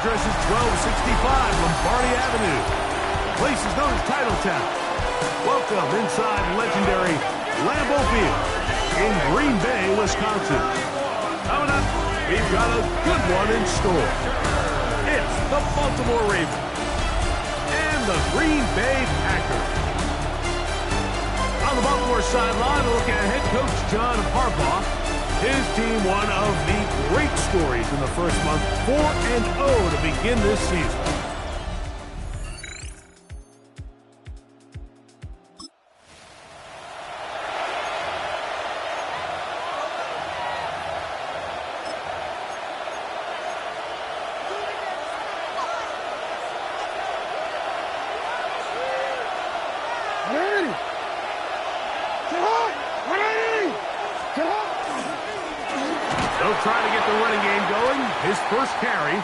address is 1265 Lombardi Avenue. The place is known as Titletown. Welcome inside legendary Lambeau Field in Green Bay, Wisconsin. Coming up, we've got a good one in store. It's the Baltimore Ravens and the Green Bay Packers. On the Baltimore sideline, a look at head coach John Harbaugh. His team, one of the great stories in the first month, 4-0 to begin this season. They'll try to get the running game going. His first carry,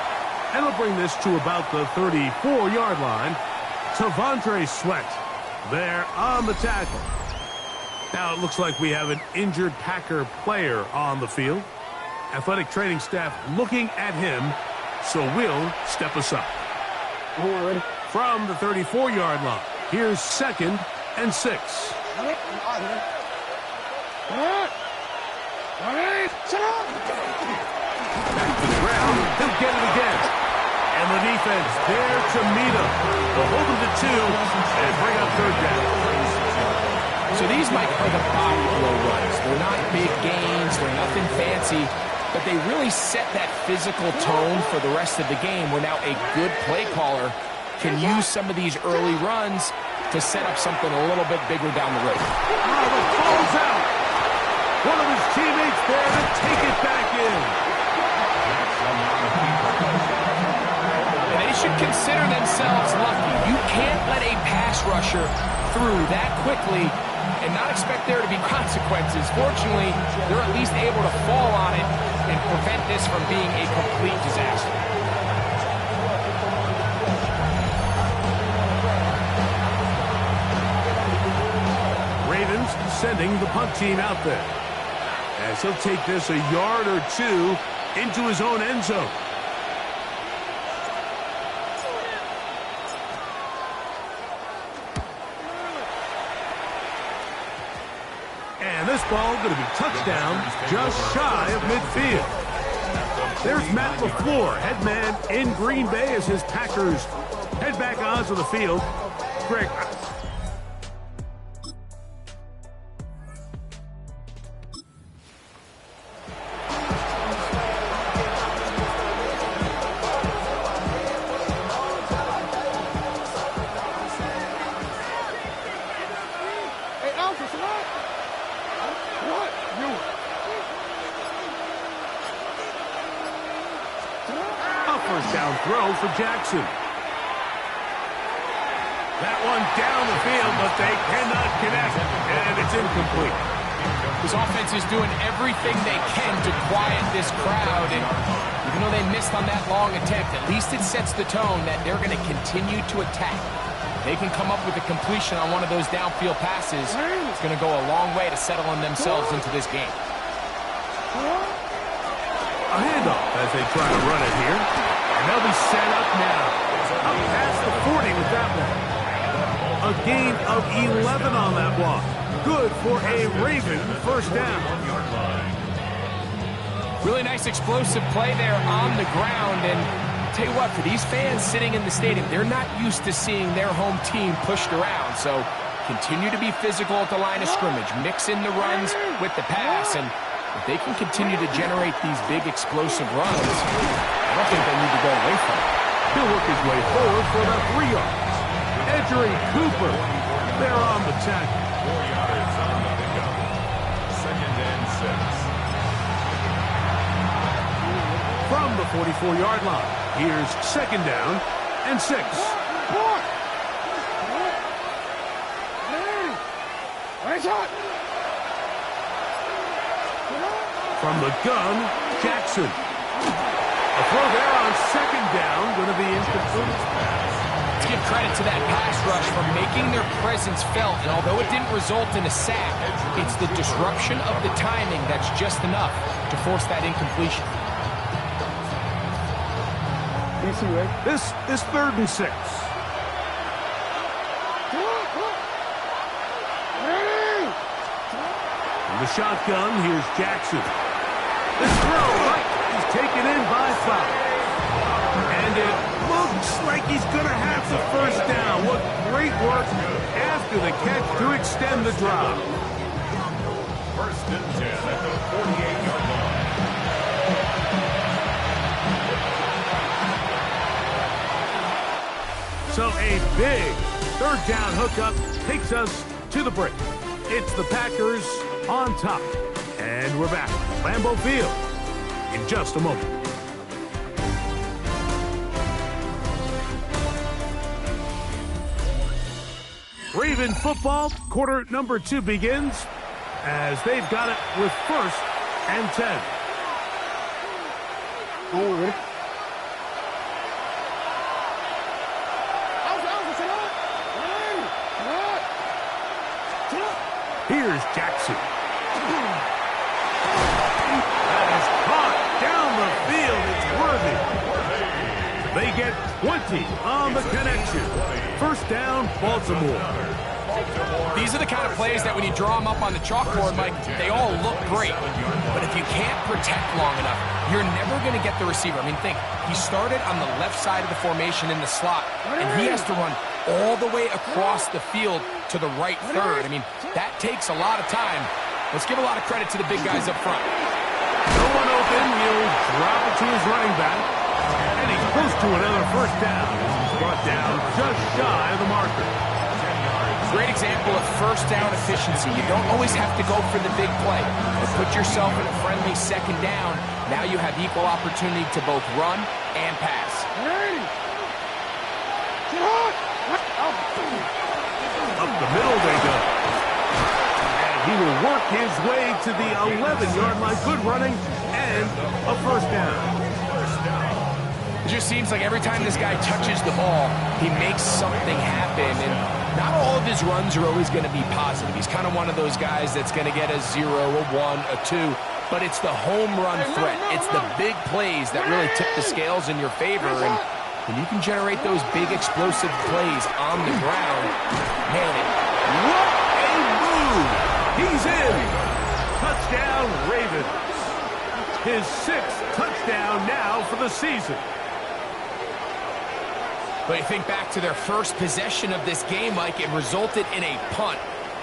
and he'll bring this to about the 34-yard line. T'Vondre Sweat there on the tackle. Now it looks like we have an injured Packer player on the field. Athletic training staff looking at him, so we'll step aside. From the 34-yard line, here's 2nd and 6. Back to the ground, he'll get it again. And the defense there to meet him. They'll hold him to 2 and bring up 3rd down. So these might be the body blow runs. They're not big gains, they're nothing fancy, but they really set that physical tone for the rest of the game where now a good play caller can use some of these early runs to set up something a little bit bigger down the road. Oh, the ball's out. One of his teammates there to take it back in. And they should consider themselves lucky. You can't let a pass rusher through that quickly and not expect there to be consequences. Fortunately, they're at least able to fall on it and prevent this from being a complete disaster. Ravens sending the punt team out there, as he'll take this a yard or 2 into his own end zone. And this ball going to be touchdown just shy of midfield. There's Matt LaFleur, head man in Green Bay as his Packers head back onto the field. Greg, first down throw for Jackson. That one down the field, but they cannot connect, and it's incomplete. This offense is doing everything they can to quiet this crowd, and even though they missed on that long attempt, at least it sets the tone that they're going to continue to attack. They can come up with a completion on one of those downfield passes. It's going to go a long way to settling themselves into this game. A handoff as they try to run it here. And they'll be set up now. Up past the 40 with that one. A gain of 11 on that block. Good for a Raven first down. Really nice explosive play there on the ground. And I'll tell you what, for these fans sitting in the stadium, they're not used to seeing their home team pushed around. So continue to be physical at the line of scrimmage. Mix in the runs with the pass. And if they can continue to generate these big explosive runs, I don't think they need to go away from it. He'll work his way forward for about 3 yards. Edgerrin Cooper, they're on the tackle. 4 yards on the pickup. 2nd and 6. From the 44-yard line, here's 2nd down and 6. From the gun, Jackson. A throw there on 2nd down, going to be incomplete. Let's give credit to that pass rush for making their presence felt, and although it didn't result in a sack, it's the disruption of the timing that's just enough to force that incompletion. This 3rd and 6. From the shotgun, here's Jackson. This throw, he's taken in by foul. And it looks like he's going to have the 1st down. What great work after the catch to extend the drive. 1st and 10 at the 48-yard line. So a big 3rd down hookup takes us to the break. It's the Packers on top. And we're back. Lambeau Field in just a moment. Raven football, quarter number 2 begins as they've got it with 1st and 10. Here's Jackson. That is caught down the field. It's worthy. They get 20 on the connection. 1st down, Baltimore. These are the kind of plays that when you draw them up on the chalkboard, Mike, they all look great. But if you can't protect long enough, you're never going to get the receiver. I mean, think, he started on the left side of the formation in the slot, and he has to run all the way across the field to the right 3rd. I mean, that takes a lot of time. Let's give a lot of credit to the big guys up front. No one open. He'll drop it to his running back. And he's close to another 1st down. He's brought down just shy of the marker. Great example of 1st down efficiency. You don't always have to go for the big play. But put yourself in a friendly 2nd down. Now you have equal opportunity to both run and pass. Up the middle they go. And he will work his way to the 11-yard line. Good running and a 1st down. It just seems like every time this guy touches the ball, he makes something happen. And not all of his runs are always going to be positive. He's kind of one of those guys that's going to get a 0, a 1, a 2. But it's the home run threat. It's the big plays that really tip the scales in your favor. And when you can generate those big explosive plays on the ground, man, what a move! He's in! Touchdown, Ravens. His 6th touchdown now for the season. But you think back to their first possession of this game, Mike, it resulted in a punt.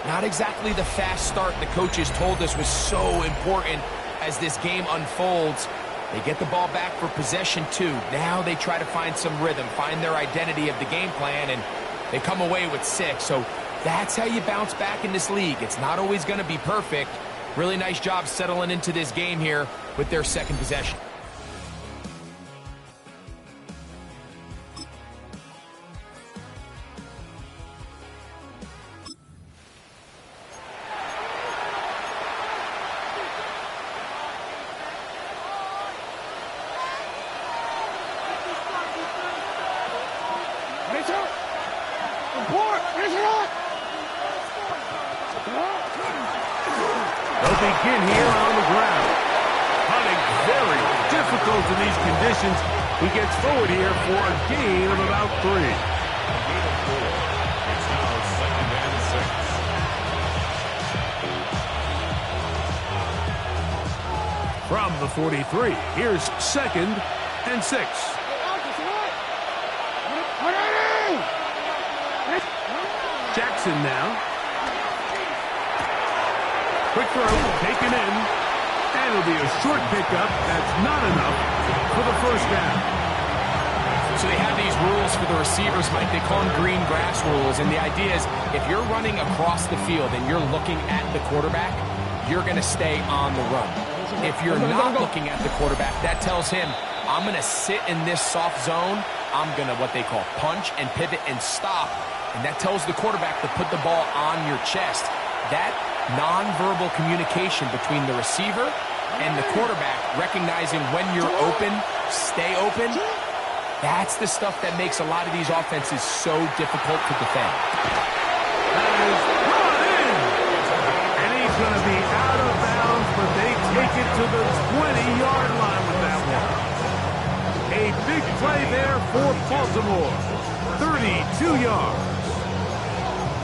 Not exactly the fast start the coaches told us was so important as this game unfolds. They get the ball back for possession 2. Now they try to find some rhythm, find their identity of the game plan, and they come away with 6. So that's how you bounce back in this league. It's not always going to be perfect. Really nice job settling into this game here with their 2nd possession. They'll begin here on the ground. Hunting very difficult in these conditions. He gets forward here for a gain of about 3. Gain of 4. It's now 2nd and 6. From the 43, here's 2nd and 6. Jackson now. Quick throw, taken in. And it'll be a short pickup. That's not enough for the 1st down. So they have these rules for the receivers, Mike. They call them green grass rules. And the idea is if you're running across the field and you're looking at the quarterback, you're going to stay on the run. If you're not looking at the quarterback, that tells him, I'm going to sit in this soft zone. I'm going to what they call punch and pivot and stop. And that tells the quarterback to put the ball on your chest. That nonverbal communication between the receiver and the quarterback, recognizing when you're open, stay open, that's the stuff that makes a lot of these offenses so difficult to defend. That is brought in. And he's going to be out of bounds, but they take it to the 20-yard line with that one. A big Big play there for Baltimore. 32 yards.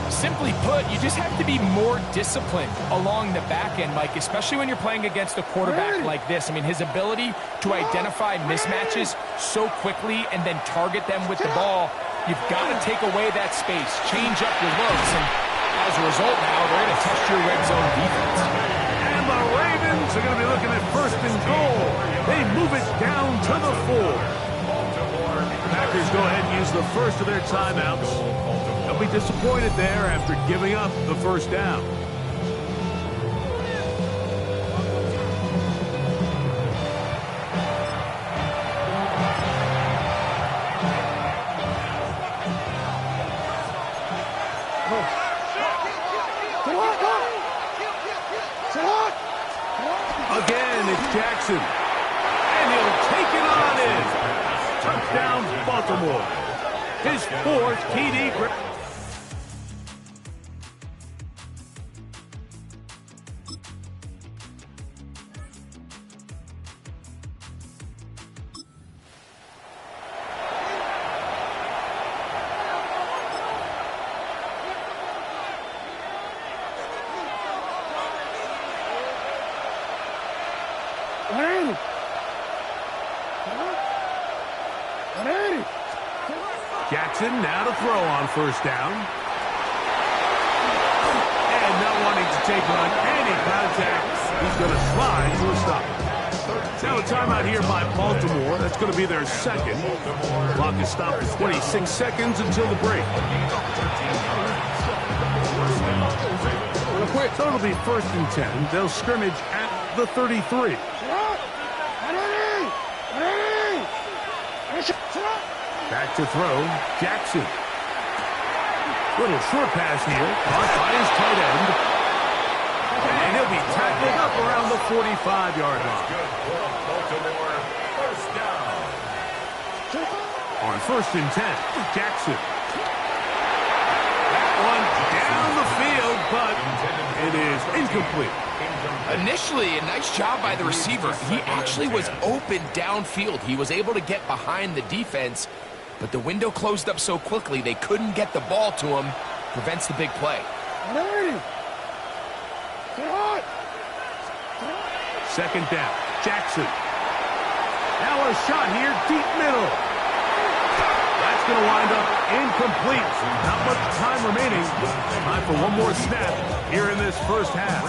Simply put, you just have to be more disciplined along the back end, Mike, especially when you're playing against a quarterback like this. I mean, his ability to identify mismatches so quickly and then target them with the ball, you've got to take away that space, change up your looks, and as a result now, they're going to test your red zone defense. And the Ravens are going to be looking at 1st and goal. They move it down to the 4. Packers go ahead and use the first of their timeouts. They'll be disappointed there after giving up the first down. Again, it's Jackson. And he'll take it on in. Touchdown, Baltimore. His 4th TD. Jackson now to throw on 1st down. And not wanting to take on any contact, he's going to slide to a stop. Now a timeout here by Baltimore. That's going to be their 2nd. Clock is stopped for 26 seconds until the break. So it'll be 1st and 10. They'll scrimmage at the 33. Back to throw, Jackson. Little short pass here, caught by his tight end. And he'll be tackled up around the 45-yard line. On 1st and 10, Jackson. That one down the field, but it is incomplete. Initially, a nice job by the receiver. He actually was open downfield. He was able to get behind the defense, but the window closed up so quickly they couldn't get the ball to him. Prevents the big play. 2nd down, Jackson. Now a shot here, deep middle. That's going to wind up incomplete. Not much time remaining. Time for one more snap here in this 1st half.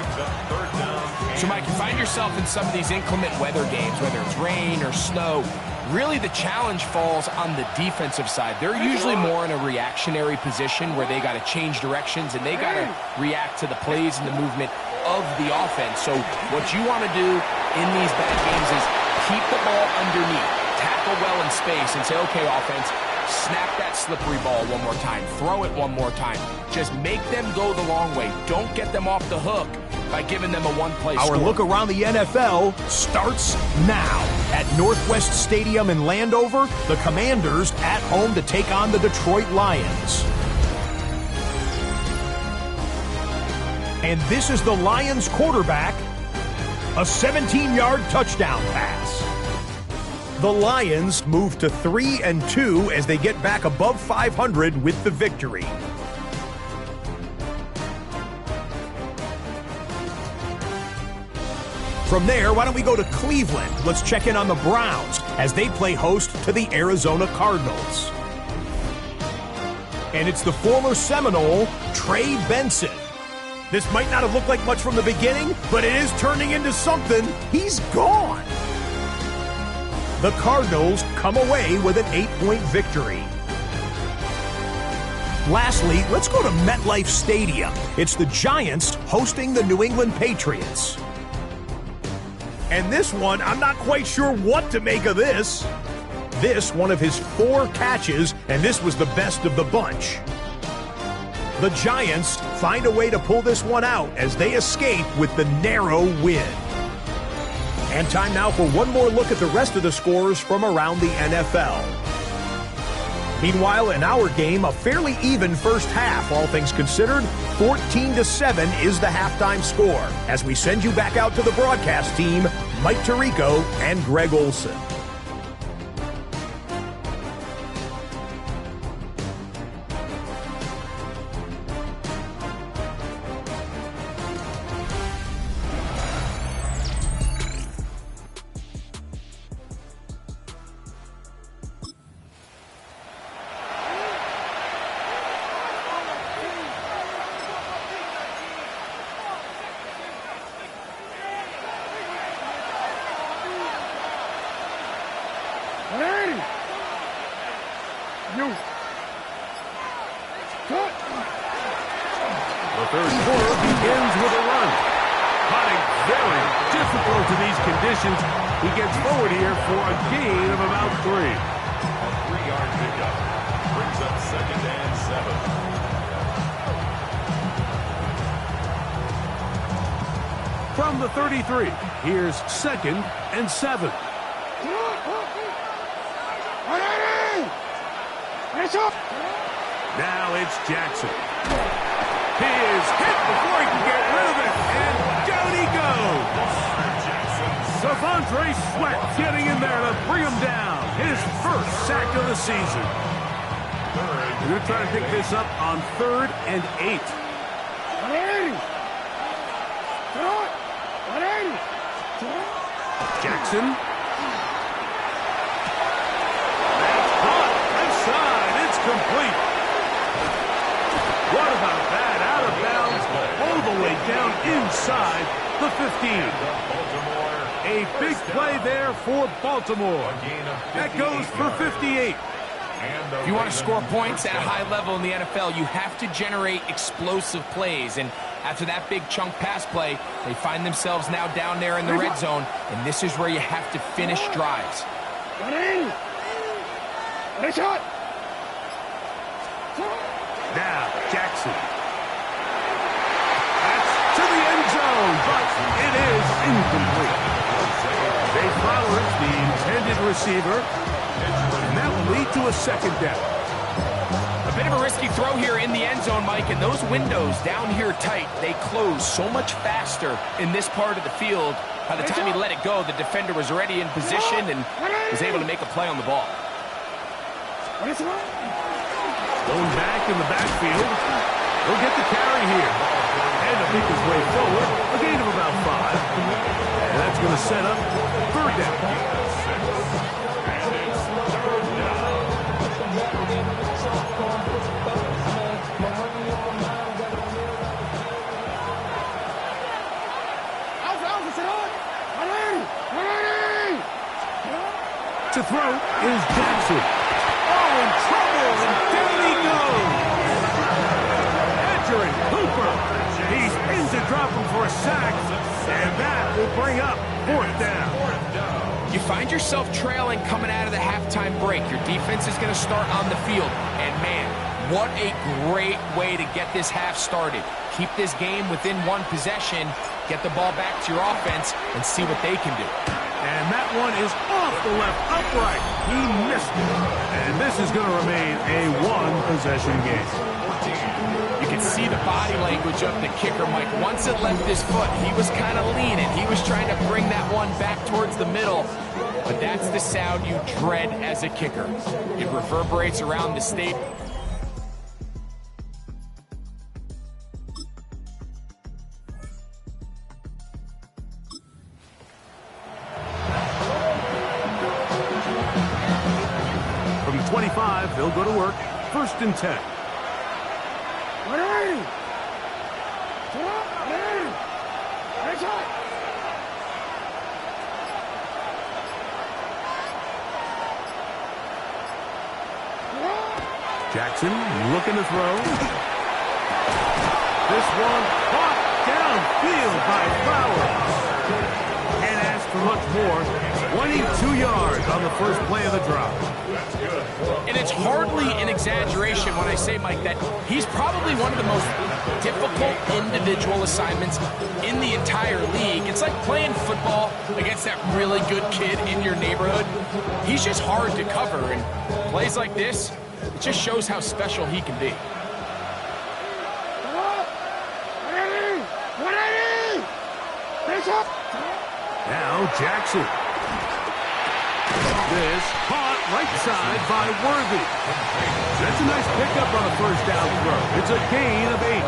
So, Mike, you find yourself in some of these inclement weather games, whether it's rain or snow. Really, the challenge falls on the defensive side. They're usually more in a reactionary position where they got to change directions and they got to react to the plays and the movement of the offense. So what you want to do in these bad games is keep the ball underneath, tackle well in space, and say, okay, offense, snap that slippery ball one more time, throw it one more time. Just make them go the long way. Don't get them off the hook by giving them a one-play score. Our look around the NFL starts now. At Northwest Stadium in Landover, the Commanders at home to take on the Detroit Lions. And this is the Lions quarterback, a 17-yard touchdown pass. The Lions move to 3-2 as they get back above 500 with the victory. From there, why don't we go to Cleveland? Let's check in on the Browns as they play host to the Arizona Cardinals. And it's the former Seminole, Trey Benson. This might not have looked like much from the beginning, but it is turning into something. He's gone. The Cardinals come away with an 8-point victory. Lastly, let's go to MetLife Stadium. It's the Giants hosting the New England Patriots. And this one, I'm not quite sure what to make of this. This, one of his 4 catches, and this was the best of the bunch. The Giants find a way to pull this one out as they escape with the narrow win. And time now for one more look at the rest of the scores from around the NFL. Meanwhile, in our game, a fairly even first half, all things considered. 14-7 is the halftime score. As we send you back out to the broadcast team, Mike Tirico and Greg Olson. The third quarter begins with a run. Punting very difficult in these conditions. He gets forward here for a gain of about 3. A 3-yard pickup. Brings up 2nd and 7. From the 33, here's 2nd and 7. Now it's Jackson. He is hit before he can get rid of it, and down he goes. Devontae Sweat getting in there to bring him down. His first sack of the season. We're going to try to pick this up on 3rd and 8. Jackson. That's caught. Left side. It's complete. What about that? Out of bounds all the way down inside the 15. A big play there for Baltimore. That goes for 58. If you want to score points at a high level in the NFL, you have to generate explosive plays. And after that big chunk pass play, they find themselves now down there in the red zone. And this is where you have to finish drives. Now, Jackson. That's to the end zone, but it is incomplete. They Flowers, the intended receiver, and that will lead to a 2nd down. A bit of a risky throw here in the end zone, Mike, and those windows down here tight, they close so much faster in this part of the field. By the time he let it go, the defender was already in position and was able to make a play on the ball. Going back in the backfield. He'll get the carry here. And to make his way forward, a gain of about 5. And that's going to set up 3rd down. To throw is Jackson. Oh, in trouble, and down he goes. Edgerrin Cooper. He's in to drop him for a sack, and that will bring up 4th down. You find yourself trailing coming out of the halftime break. Your defense is going to start on the field. And, man, what a great way to get this half started. Keep this game within 1 possession, get the ball back to your offense, and see what they can do. And that one is off the left upright. He missed it. And this is going to remain a 1-possession game. You can see the body language of the kicker, Mike. Once it left his foot, he was kind of leaning. He was trying to bring that one back towards the middle. But that's the sound you dread as a kicker. It reverberates around the stadium. From the 25, they'll go to work. 1st and 10. Jackson looking to throw. This one caught downfield by Flowers. Can't ask for much more. 22 yards on the first play of the drop. And it's hardly an exaggeration when I say, Mike, that he's probably one of the most difficult individual assignments in the entire league. It's like playing football against that really good kid in your neighborhood. He's just hard to cover, and plays like this, it just shows how special he can be. Now Jackson. This caught right side by Worthy. That's a nice pickup on a 1st down throw. It's a gain of 8.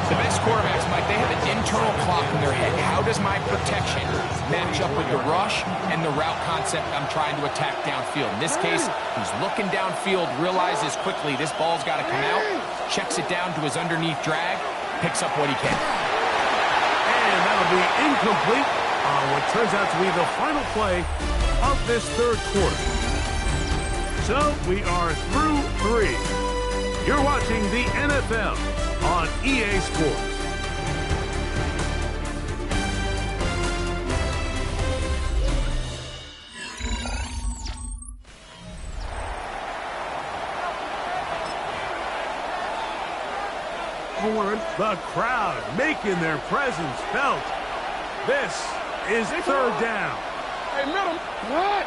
The best quarterbacks, Mike, they have an internal clock in their head. How does my protection match up with the rush and the route concept I'm trying to attack downfield? In this case, he's looking downfield, realizes quickly this ball's got to come out, checks it down to his underneath drag, picks up what he can. And that'll be incomplete on what turns out to be the final play of this 3rd quarter. So we are through 3. You're watching the NFL on EA Sports. The crowd making their presence felt. This is 3rd down. Hey, middle. What?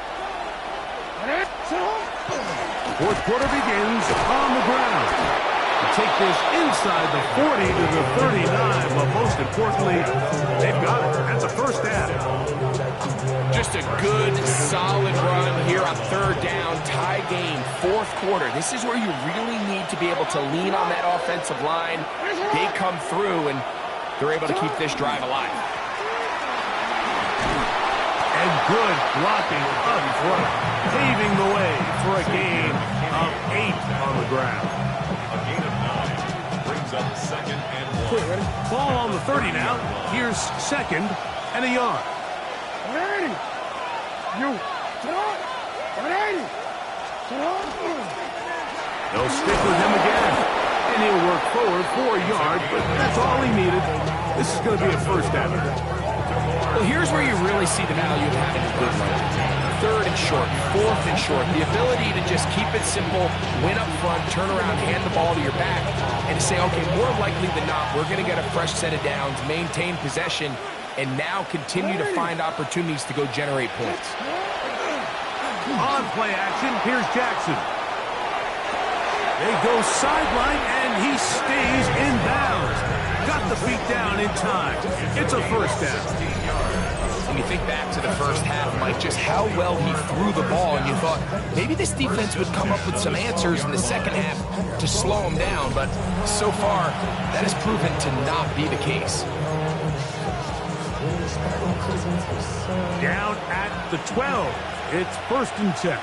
4th quarter begins on the ground. To take this inside the 40 to the 39, but most importantly, they've got it. That's a 1st down. Just a good, solid run here on 3rd down. Tie game, 4th quarter. This is where you really need to be able to lean on that offensive line. They come through, and they're able to keep this drive alive. And good blocking up front, paving the way for a gain of 8 on the ground. A gain of 9 brings up 2nd and 1. Ball on the 30 now. Here's 2nd and a yard. They'll stick with him again. And he'll work forward for a yard, but that's all he needed. This is going to be a 1st down. Well, here's where you really see the value of having a good run. 3rd and short, 4th and short. The ability to just keep it simple, win up front, turn around, hand the ball to your back, and to say, okay, more likely than not, we're going to get a fresh set of downs, maintain possession, and now continue to find opportunities to go generate points. On play action, here's Jackson. They go sideline, and he stays in bounds. Got the feet down in time. It's a 1st down. When you think back to the first half, Mike, just how well he threw the ball, and you thought maybe this defense would come up with some answers in the second half to slow him down, but so far, that has proven to not be the case. Down at the 12. It's 1st and 10.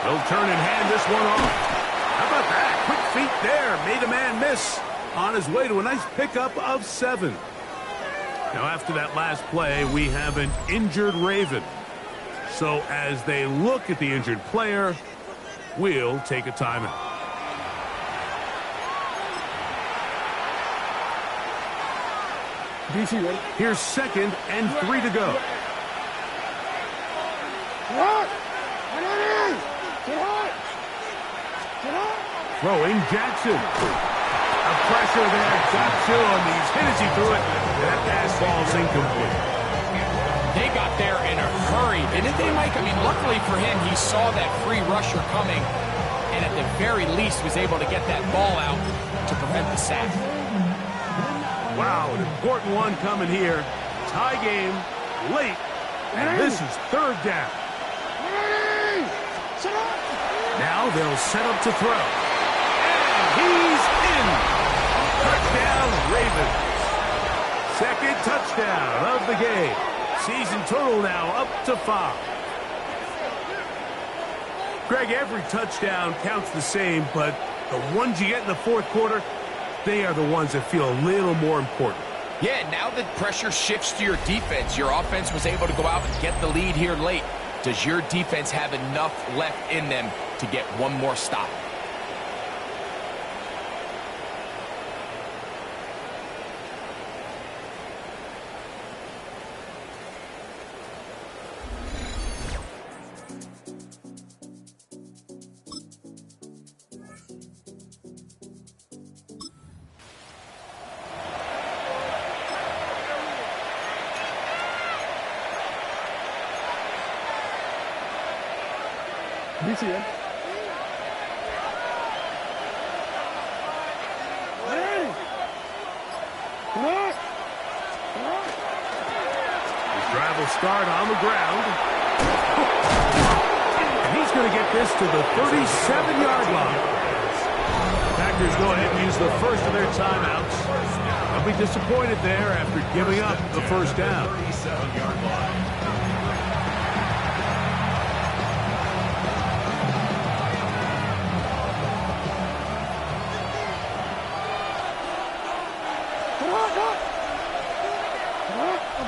They'll turn and hand this one off. How about that? Quick feet there. Made a man miss on his way to a nice pickup of 7. Now, after that last play, we have an injured Raven. So as they look at the injured player, we'll take a timeout. Here's 2nd and 3 to go. Throwing Jackson. A pressure there. Got 2 on these. Hit as he threw it. That pass ball's incomplete. They got there in a hurry, didn't they, Mike? I mean, luckily for him, he saw that free rusher coming, and at the very least was able to get that ball out to prevent the sack. Wow, an important one coming here. Tie game, late, and this is 3rd down. Now they'll set up to throw. And he's in. Touchdown, Ravens. 2nd touchdown of the game. Season total now up to 5. Greg, every touchdown counts the same, but the ones you get in the 4th quarter, they are the ones that feel a little more important. Yeah, now the pressure shifts to your defense. Your offense was able to go out and get the lead here late. Does your defense have enough left in them to get one more stop? BCN. His drive will start on the ground. And he's going to get this to the 37-yard line. Packers go ahead and use the first of their timeouts. They'll be disappointed there after giving up the 1st down. 37-yard line.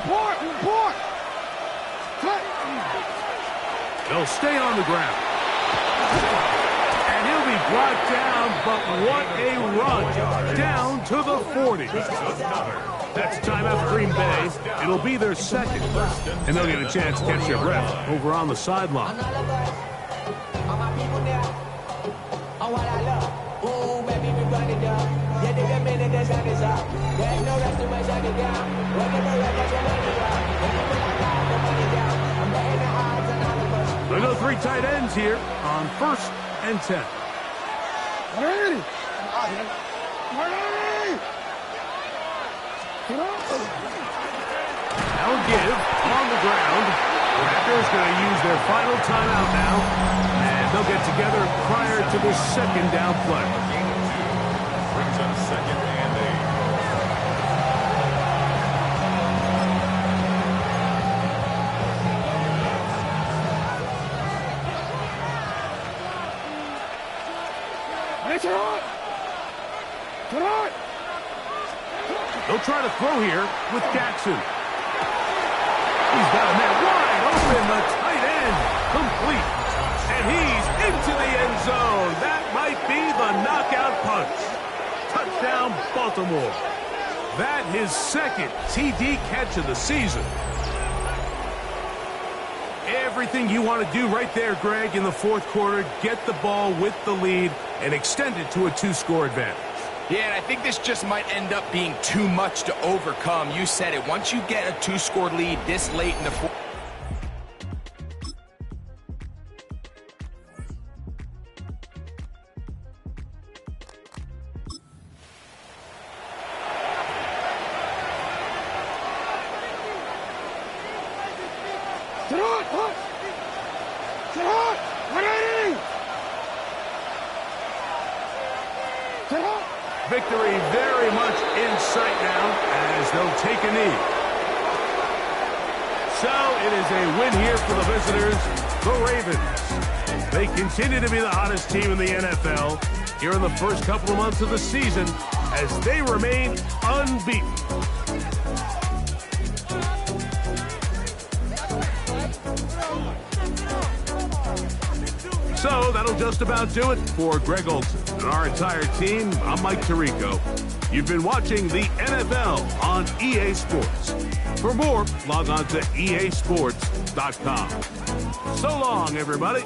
Report. Cut. They'll stay on the ground. And he'll be brought down, but what a run down to the 40. That's timeout for Green Bay. It'll be their second, and they'll get a chance to catch their breath over on the sideline. They go three tight ends here on 1st and 10. Ready. Now give on the ground. Raptors going to use their final timeout now, and they'll get together prior to the second down play. Brings up 2nd and 8. They'll try to throw here with Jackson. He's got a man wide open, the tight end, complete. And he's into the end zone. That might be the knockout punch. Touchdown, Baltimore. That his second TD catch of the season. Everything you want to do right there, Greg, in the 4th quarter, get the ball with the lead and extend it to a 2-score advantage. Yeah, and I think this just might end up being too much to overcome. You said it. Once you get a 2-score lead this late in the fourth. Victory very much in sight now as they'll take a knee. So it is a win here for the visitors, the Ravens. They continue to be the hottest team in the NFL here in the first couple of months of the season as they remain unbeaten. So that'll just about do it for Greg Olson and our entire team. I'm Mike Tirico. You've been watching the NFL on EA Sports. For more, log on to easports.com. So long, everybody.